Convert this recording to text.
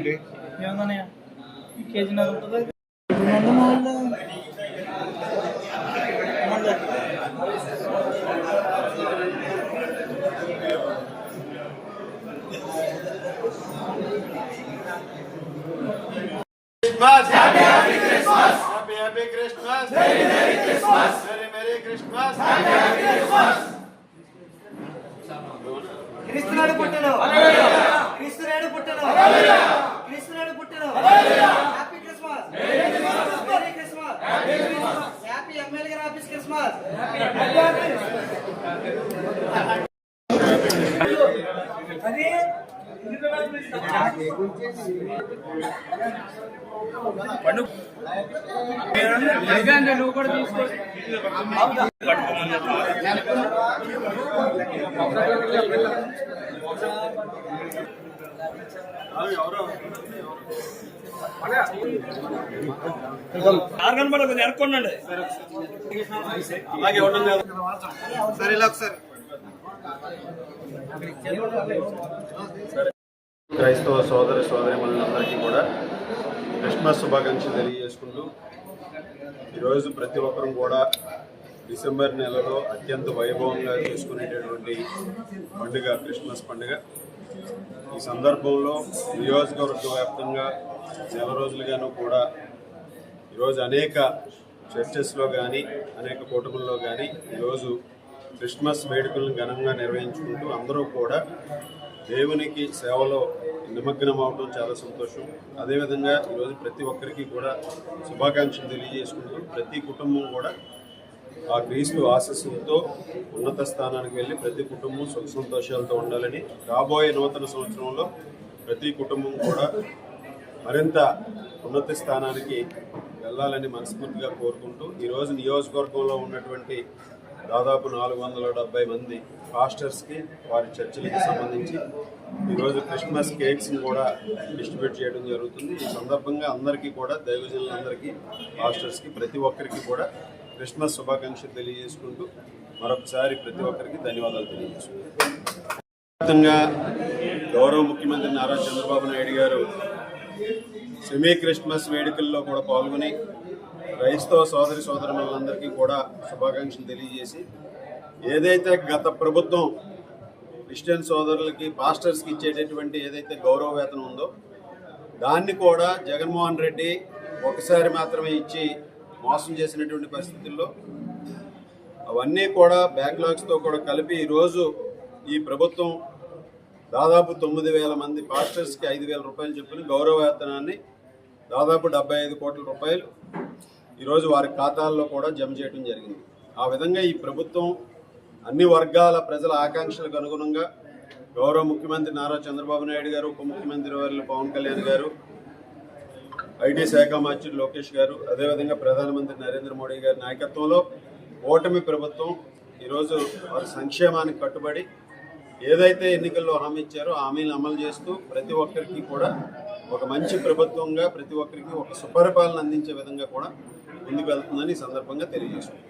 అండి. ఏముందన్నయ్య కేజీ ఉంటుంది. Happy Christmas! Happy Christmas! Merry Christmas! Merry Christmas! Happy Christmas! క్రీస్తునాడు పుట్టెను క్రీస్తునాడు పుట్టెను క్రీస్తునాడు పుట్టెను happy Christmas merry Christmas happy MLA గారి ఆఫీస్ క్రిస్మస్ నువ్వు కూడా తీసుకో. ఎరుకోండి అలాగే ఉంటుంది సరే ఇలా ఒకసారి క్రైస్తవ సోదర సోదరిమణులందరికీ కూడా క్రిస్మస్ శుభాకాంక్షలు తెలియజేసుకుంటూ ఈరోజు ప్రతి ఒక్కరూ కూడా డిసెంబర్ నెలలో అత్యంత వైభవంగా చేసుకునేటటువంటి పండుగ క్రిస్మస్ పండుగ. ఈ సందర్భంలో నియోజకవర్గ వ్యాప్తంగా నెల రోజులుగాను కూడా ఈరోజు అనేక చర్చెస్లో కానీ అనేక కూటముల్లో కానీ ఈరోజు క్రిస్మస్ వేడుకలను ఘనంగా నిర్వహించుకుంటూ అందరూ కూడా దేవునికి సేవలో నిమగ్నం అవడం చాలా సంతోషం. అదేవిధంగా ఈరోజు ప్రతి ఒక్కరికి కూడా శుభాకాంక్షలు తెలియజేసుకుంటూ ప్రతి కుటుంబం కూడా ఆ క్రీస్తు ఆశీస్సులతో ఉన్నత స్థానానికి వెళ్ళి ప్రతి కుటుంబం సుఖ సంతోషాలతో ఉండాలని, రాబోయే నూతన సంవత్సరంలో ప్రతి కుటుంబం కూడా మరింత ఉన్నత స్థానానికి వెళ్ళాలని మనస్ఫూర్తిగా కోరుకుంటూ ఈరోజు నియోజకవర్గంలో ఉన్నటువంటి దాదాపు 470 మంది పాస్టర్స్కి వారి చర్చిలకి సంబంధించి ఈరోజు క్రిస్మస్ కేక్స్ని కూడా డిస్ట్రిబ్యూట్ చేయడం జరుగుతుంది. ఈ సందర్భంగా అందరికీ కూడా దైవజనులందరికీ పాస్టర్స్కి ప్రతి ఒక్కరికి కూడా క్రిస్మస్ శుభాకాంక్షలు తెలియజేసుకుంటూ మరొకసారి ప్రతి ఒక్కరికి ధన్యవాదాలు తెలియజేసుకుంటాం. గౌరవ ముఖ్యమంత్రి నారా చంద్రబాబు నాయుడు గారు సెమీ క్రిస్మస్ వేడుకల్లో కూడా పాల్గొని క్రైస్తవ సోదరి సోదరులందరికీ కూడా శుభాకాంక్షలు తెలియజేసి ఏదైతే గత ప్రభుత్వం క్రిస్టియన్ సోదరులకి పాస్టర్స్కి ఇచ్చేటటువంటి ఏదైతే గౌరవ వేతనం ఉందో దాన్ని కూడా జగన్మోహన్ రెడ్డి ఒకసారి మాత్రమే ఇచ్చి మోసం చేసినటువంటి పరిస్థితుల్లో అవన్నీ కూడా బ్యాక్లాగ్స్తో కూడా కలిపి ఈరోజు ఈ ప్రభుత్వం దాదాపు 9,000 మంది పాస్టర్స్కి 5,000 రూపాయలు చొప్పున గౌరవ వేతనాన్ని దాదాపు 75 కోట్ల రూపాయలు ఈరోజు వారి ఖాతాల్లో కూడా జమ చేయడం జరిగింది. ఆ విధంగా ఈ ప్రభుత్వం అన్ని వర్గాల ప్రజల ఆకాంక్షలకు అనుగుణంగా గౌరవ ముఖ్యమంత్రి నారా చంద్రబాబు నాయుడు గారు, ఉప ముఖ్యమంత్రి వర్యులు పవన్ కళ్యాణ్ గారు, ఐటీ శాఖ మంత్రి లోకేష్ గారు, అదేవిధంగా ప్రధానమంత్రి నరేంద్ర మోడీ గారి నాయకత్వంలో ఓటమి ప్రభుత్వం ఈరోజు వారి సంక్షేమానికి కట్టుబడి ఏదైతే ఎన్నికల్లో హామీ ఇచ్చారో ఆ హామీలను అమలు చేస్తూ ప్రతి ఒక్కరికి కూడా ఒక మంచి ప్రభుత్వంగా ప్రతి ఒక్కరికి ఒక సుపరిపాలన అందించే విధంగా కూడా ముందుకు వెళ్తుందని ఈ సందర్భంగా తెలియజేస్తున్నాం.